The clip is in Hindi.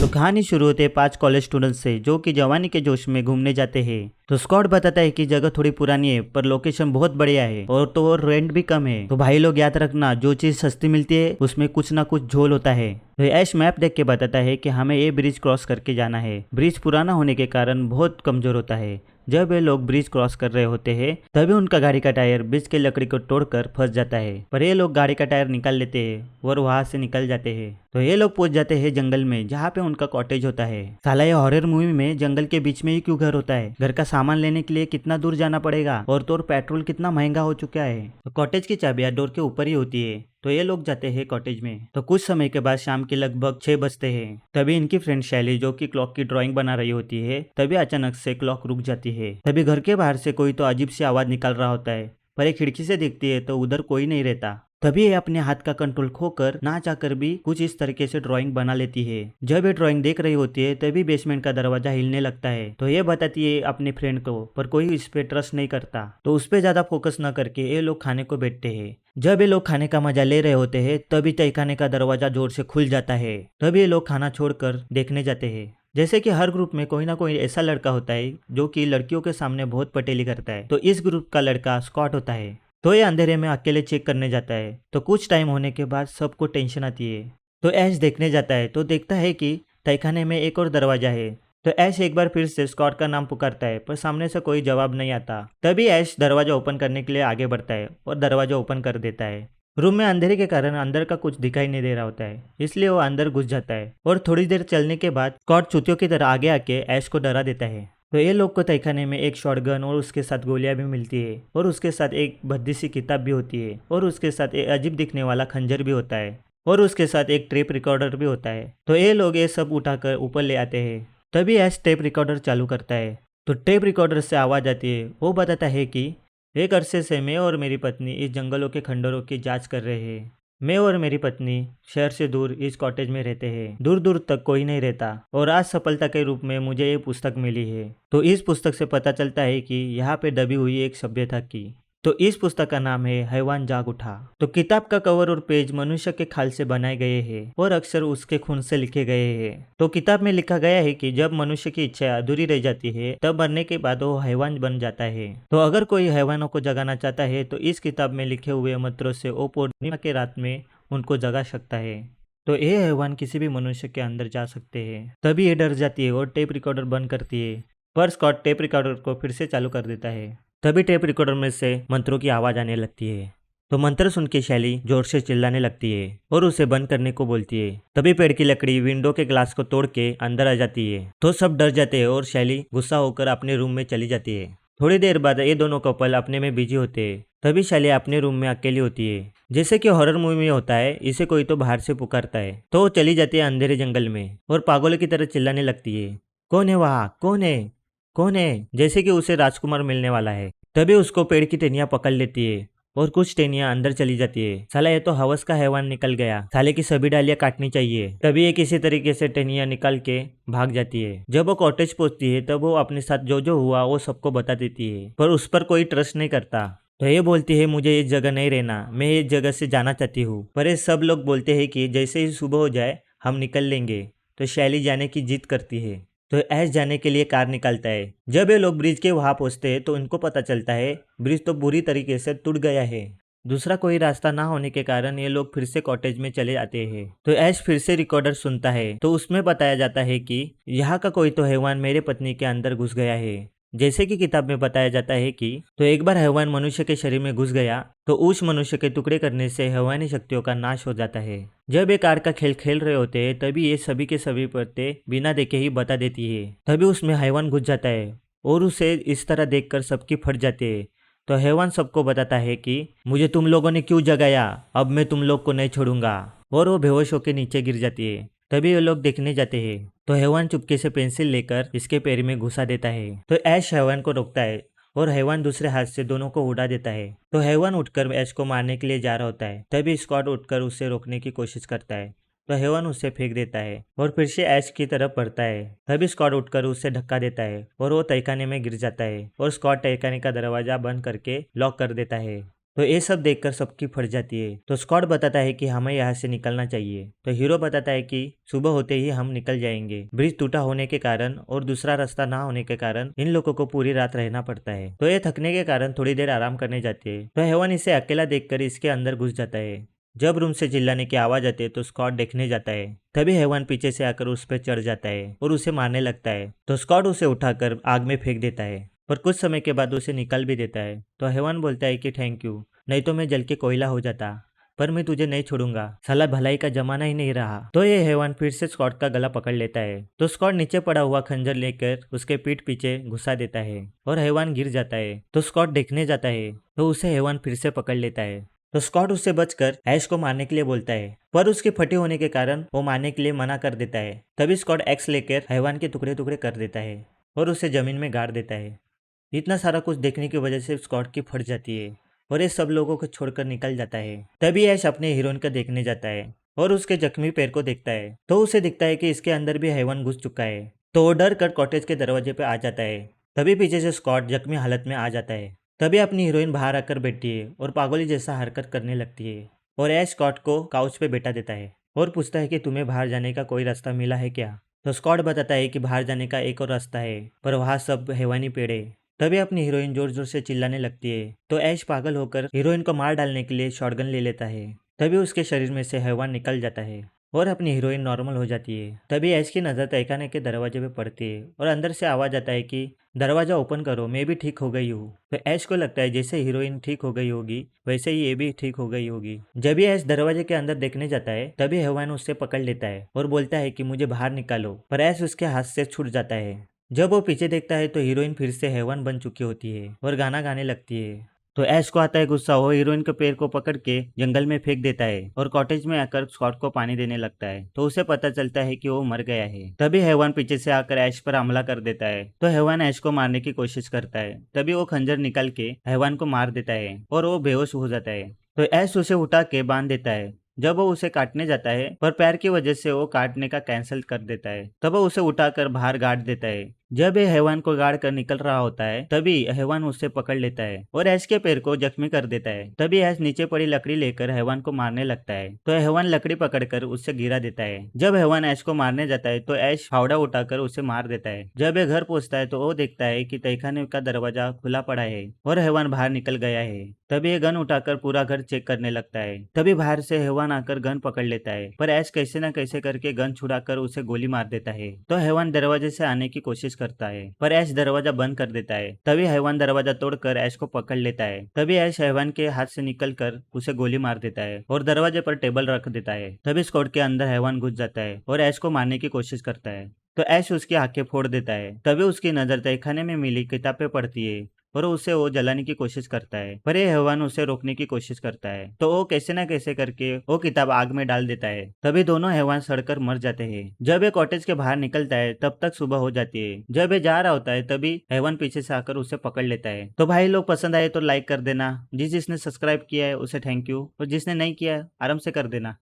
तो कहानी शुरू होते है 5 कॉलेज स्टूडेंट्स से जो कि जवानी के जोश में घूमने जाते हैं। तो स्कॉट बताता है कि जगह थोड़ी पुरानी है पर लोकेशन बहुत बढ़िया है और रेंट भी कम है। तो भाई लोग याद रखना, जो चीज सस्ती मिलती है उसमें कुछ ना कुछ झोल होता है। तो ऐश मैप देख के बताता है कि हमें ये ब्रिज क्रॉस करके जाना है। ब्रिज पुराना होने के कारण बहुत कमजोर होता है। जब ये लोग ब्रिज क्रॉस कर रहे होते हैं तभी उनका गाड़ी का टायर ब्रिज के लकड़ी को तोड़कर फंस जाता है, पर ये लोग गाड़ी का टायर निकाल लेते हैं और वहां से निकल जाते हैं। तो ये लोग पहुंच जाते हैं जंगल में जहाँ पे उनका कॉटेज होता है। साला ये हॉरर मूवी में जंगल के बीच में ही क्यों घर होता है? घर का सामान लेने के लिए कितना दूर जाना पड़ेगा और तो और पेट्रोल कितना महंगा हो चुका है। तो कॉटेज की चाबियां डोर के ऊपर ही होती है। तो ये लोग जाते हैं कॉटेज में। तो कुछ समय के बाद शाम के लगभग 6 बजते हैं। तभी इनकी फ्रेंड शैली जो कि क्लॉक की ड्राइंग बना रही होती है, तभी अचानक से क्लॉक रुक जाती है। तभी घर के बाहर से कोई तो अजीब सी आवाज निकल रहा होता है, पर एक खिड़की से देखती है तो उधर कोई नहीं रहता। तभी ये अपने हाथ का कंट्रोल खोकर ना चाहकर भी कुछ इस तरीके से ड्राइंग बना लेती है। जब ये ड्राइंग देख रही होती है तभी बेसमेंट का दरवाजा हिलने लगता है। तो ये बताती है अपने फ्रेंड को, पर कोई इस पे ट्रस्ट नहीं करता। तो उस पे ज्यादा फोकस न करके ये लोग खाने को बैठते हैं। जब ये लोग खाने का मजा ले रहे होते हैं तभी तहखाने का दरवाजा जोर से खुल जाता है। तभी ये लोग खाना छोड़कर देखने जाते हैं। जैसे कि हर ग्रुप में कोई ना कोई ऐसा लड़का होता है जो कि लड़कियों के सामने बहुत पटेली करता है। तो इस ग्रुप का लड़का स्कॉट होता है। तो ये अंधेरे में अकेले चेक करने जाता है। तो कुछ टाइम होने के बाद सबको टेंशन आती है। तो ऐश देखने जाता है तो देखता है कि तहखाने में एक और दरवाजा है। तो ऐश एक बार फिर से स्कॉट का नाम पुकारता है पर सामने से कोई जवाब नहीं आता। तभी ऐश दरवाजा ओपन करने के लिए आगे बढ़ता है और दरवाजा ओपन कर देता है। रूम में अंधेरे के कारण अंदर का कुछ दिखाई नहीं दे रहा होता है, इसलिए वो अंदर घुस जाता है और थोड़ी देर चलने के बाद स्कॉट चूतियों की तरह आगे आके ऐश को डरा देता है। तो ये लोग को तहखाने में एक शॉटगन और उसके साथ गोलियां भी मिलती है और उसके साथ एक भद्दी सी किताब भी होती है और उसके साथ एक अजीब दिखने वाला खंजर भी होता है और उसके साथ एक टेप रिकॉर्डर भी होता है। तो ये लोग ये सब उठाकर ऊपर ले आते हैं। तभी ऐश टेप रिकॉर्डर चालू करता है। तो टेप रिकॉर्डर से आवाज आती है। वो बताता है कि एक अरसे से मैं और मेरी पत्नी इस जंगलों के खंडरों की जांच कर रहे हैं। मैं और मेरी पत्नी शहर से दूर इस कॉटेज में रहते हैं। दूर दूर तक कोई नहीं रहता और आज सफलता के रूप में मुझे ये पुस्तक मिली है। तो इस पुस्तक से पता चलता है कि यहाँ पे दबी हुई एक सभ्यता की। तो इस पुस्तक का नाम है हैवान जाग उठा। तो किताब का कवर और पेज मनुष्य के खाल से बनाए गए हैं और अक्षर उसके खून से लिखे गए हैं। तो किताब में लिखा गया है कि जब मनुष्य की इच्छा अधूरी रह जाती है तब मरने के बाद वो हैवान बन जाता है। तो अगर कोई हैवानों को जगाना चाहता है तो इस किताब में लिखे हुए मंत्रों से वो पूर्णिमा के रात में उनको जगा सकता है। तो ये हैवान किसी भी मनुष्य के अंदर जा सकते हैं। तभी ये डर जाती है और टेप रिकॉर्डर बंद करती है, पर स्कॉट टेप रिकॉर्डर को फिर से चालू कर देता है। तभी टेप रिकॉर्डर में से मंत्रों की आवाज आने लगती है। तो मंत्र सुन के शैली जोर से चिल्लाने लगती है और उसे बंद करने को बोलती है। तभी पेड़ की लकड़ी विंडो के ग्लास को तोड़ के अंदर आ जाती है। तो सब डर जाते हैं और शैली गुस्सा होकर अपने रूम में चली जाती है। थोड़ी देर बाद ये दोनों कपल अपने में बिजी होते हैं। तभी शैली अपने रूम में अकेली होती है। जैसे कि हॉरर मूवी में होता है, इसे कोई तो बाहर से पुकारता है। तो वो चली जाती है अंधेरे जंगल में और पागलों की तरह चिल्लाने लगती है, कौन है वहाँ, कौन है, कौन है, जैसे कि उसे राजकुमार मिलने वाला है। तभी उसको पेड़ की टहनियां पकड़ लेती है और कुछ टहनियां अंदर चली जाती है। साला ये तो हवस का हैवान निकल गया, साले की सभी डालियां काटनी चाहिए। तभी ये किसी तरीके से टहनियां निकाल के भाग जाती है। जब वो कॉटेज पहुंचती है तब वो अपने साथ जो जो हुआ वो सबको बता देती है, पर उस पर कोई ट्रस्ट नहीं करता। तो ये बोलती है मुझे इस जगह नहीं रहना, मैं इस जगह से जाना चाहती हूँ। पर ये सब लोग बोलते हैं कि जैसे ही सुबह हो जाए हम निकल लेंगे। तो शैली जाने की जिद करती है। तो ऐश जाने के लिए कार निकालता है। जब ये लोग ब्रिज के वहां पहुंचते हैं तो इनको पता चलता है ब्रिज तो बुरी तरीके से टूट गया है। दूसरा कोई रास्ता ना होने के कारण ये लोग फिर से कॉटेज में चले आते हैं। तो ऐश फिर से रिकॉर्डर सुनता है तो उसमें बताया जाता है कि यहाँ का कोई तो हैवान मेरे पत्नी के अंदर घुस गया है। जैसे कि किताब में बताया जाता है कि तो एक बार हैवान मनुष्य के शरीर में घुस गया तो उस मनुष्य के टुकड़े करने से हैवानी शक्तियों का नाश हो जाता है। जब ये कार का खेल खेल रहे होते हैं तभी ये सभी के सभी पत्ते बिना देखे ही बता देती है। तभी उसमें हैवान घुस जाता है और उसे इस तरह देखकर सबकी फट जाते हैं। तो हैवान सबको बताता है कि मुझे तुम लोगों ने क्यों जगाया, अब मैं तुम लोग को नहीं छोड़ूंगा, और वो बेहोश होकर नीचे गिर जाती है। तभी ये लोग देखने जाते हैं तो हैवान चुपके से पेंसिल लेकर इसके पैर में घुसा देता है। तो ऐश हैवान को रोकता है और हैवान दूसरे हाथ से दोनों को उड़ा देता है। तो हैवान उठकर ऐश को मारने के लिए जा रहा होता है। तभी स्कॉट उठकर उसे रोकने की कोशिश करता है तो हैवान उसे फेंक देता है और फिर से ऐश की तरफ बढ़ता है। तभी स्कॉट उठकर उसे धक्का देता है और वो तहखाने में गिर जाता है और स्कॉट तहखाने का दरवाजा बंद करके लॉक कर देता है। तो ये सब देखकर सबकी फट जाती है। तो स्कॉट बताता है कि हमें यहाँ से निकलना चाहिए। तो हीरो बताता है कि सुबह होते ही हम निकल जाएंगे। ब्रिज टूटा होने के कारण और दूसरा रास्ता ना होने के कारण इन लोगों को पूरी रात रहना पड़ता है। तो ये थकने के कारण थोड़ी देर आराम करने जाते हैं। तो हेवन इसे अकेला देखकर इसके अंदर घुस जाता है। जब रूम से चिल्लाने की आवाज आती है तो स्कॉट देखने जाता है। तभी हेवन पीछे से आकर उस पर चढ़ जाता है और उसे मारने लगता है। तो स्कॉट उसे उठाकर आग में फेंक देता है, पर कुछ समय के बाद उसे निकाल भी देता है। तो हेवन बोलता है कि थैंक यू, नहीं तो मैं जल के कोयला हो जाता, पर मैं तुझे नहीं छोड़ूंगा, साला भलाई का जमाना ही नहीं रहा। तो ये हेवन फिर से स्कॉट का गला पकड़ लेता है। तो स्कॉट नीचे पड़ा हुआ खंजर लेकर उसके पीठ पीछे घुसा देता है और हेवन गिर जाता है। तो स्कॉट देखने जाता है तो उसे हेवन फिर से पकड़ लेता है। तो स्कॉट उससे बचकर ऐश को मारने के लिए बोलता है, पर उसके फटे होने के कारण वो मारने के लिए मना कर देता है। तभी स्कॉट एक्स लेकर हेवन के टुकड़े टुकड़े कर देता है और उसे जमीन में गाड़ देता है। इतना सारा कुछ देखने की वजह से स्कॉट की फट जाती है और ये सब लोगों को छोड़कर निकल जाता है। तभी ऐश अपने हीरोइन को देखने जाता है और उसके जख्मी पैर को देखता है तो उसे दिखता है कि इसके अंदर भी हेवन घुस चुका है। तो वो डर कर कॉटेज के दरवाजे पे आ जाता है। तभी पीछे से स्कॉट जख्मी हालत में आ जाता है। तभी अपनी हीरोइन बाहर आकर बैठती है और पागली जैसा हरकत करने लगती है और ऐश स्कॉट को काउच पे बैठा देता है और पूछता है कि तुम्हें बाहर जाने का कोई रास्ता मिला है क्या। तो स्कॉट बताता है कि बाहर जाने का एक और रास्ता है, पर वहाँ सब हैवानी पेड़ है। तभी अपनी हीरोइन जोर जोर से चिल्लाने लगती है तो ऐश पागल होकर हीरोइन को मार डालने के लिए शॉटगन ले लेता है। तभी उसके शरीर में से हैवान निकल जाता है और अपनी हीरोइन नॉर्मल हो जाती है। तभी ऐश की नज़र तहखाने के दरवाजे पे पड़ती है और अंदर से आवाज आता है कि दरवाजा ओपन करो, मैं भी ठीक हो गई हूँ। तो ऐश को लगता है जैसे हीरोइन ठीक हो गई होगी वैसे ही ये भी ठीक हो गई होगी। जब ये ऐश दरवाजे के अंदर देखने जाता है तभी हैवान उससे पकड़ लेता है और बोलता है कि मुझे बाहर निकालो, पर ऐश उसके हाथ से छूट जाता है। जब वो पीछे देखता है तो हीरोइन फिर से हैवान बन चुकी होती है और गाना गाने लगती है। तो ऐश को आता है गुस्सा, वो हीरोइन के पैर को पकड़ के जंगल में फेंक देता है और कॉटेज में आकर स्कॉट को पानी देने लगता है। तो उसे पता चलता है कि वो मर गया है। तभी हैवान पीछे से आकर ऐश पर हमला कर देता है। तो हैवान ऐश को मारने की कोशिश करता है। तभी वो खंजर निकाल के हैवान को मार देता है और वो बेहोश हो जाता है। तो ऐश उसे उठा के बांध देता है। जब वो उसे काटने जाता है पर पैर की वजह से वो काटने का कैंसिल कर देता है। तब वो उसे उठाकर बाहर गाड़ देता है। जब ये हैवान को गाड़ कर निकल रहा होता है तभी हैवान उससे पकड़ लेता है और ऐश के पैर को जख्मी कर देता है। तभी ऐश नीचे पड़ी लकड़ी लेकर हैवान को मारने लगता है तो हैवान लकड़ी पकड़कर उससे गिरा देता है। जब हैवान ऐश को मारने जाता है तो ऐश फावड़ा उठाकर उसे मार देता है। जब ये घर पहुंचता है तो वो देखता है कि तहखाने का दरवाजा खुला पड़ा है और हैवान बाहर निकल गया है। तभी ये गन उठाकर पूरा घर चेक करने लगता है। तभी बाहर से हैवान आकर गन पकड़ लेता है, पर ऐश कैसे न कैसे करके गन छुड़ाकर उसे गोली मार देता है। तो हैवान दरवाजे से आने की कोशिश करता है पर ऐश दरवाजा बंद कर देता है। तभी हैवान दरवाजा तोड़कर ऐश को पकड़ लेता है। तभी ऐश हैवान के हाथ से निकलकर उसे गोली मार देता है और दरवाजे पर टेबल रख देता है। तभी स्कॉट के अंदर हैवान घुस जाता है और ऐश को मारने की कोशिश करता है। तो ऐश उसकी आंखें फोड़ देता है। तभी उसकी नजर तहखाने में मिली किताबें पढ़ती है और उसे वो जलाने की कोशिश करता है, पर ये हैवान उसे रोकने की कोशिश करता है। तो वो कैसे न कैसे करके वो किताब आग में डाल देता है। तभी दोनों हैवान सड़कर मर जाते हैं। जब ये कॉटेज के बाहर निकलता है तब तक सुबह हो जाती है। जब ये जा रहा होता है तभी हैवान पीछे से आकर उसे पकड़ लेता है। तो भाई लोग पसंद आए तो लाइक कर देना, जिसने सब्सक्राइब किया है उसे थैंक यू और जिसने नहीं किया आराम से कर देना।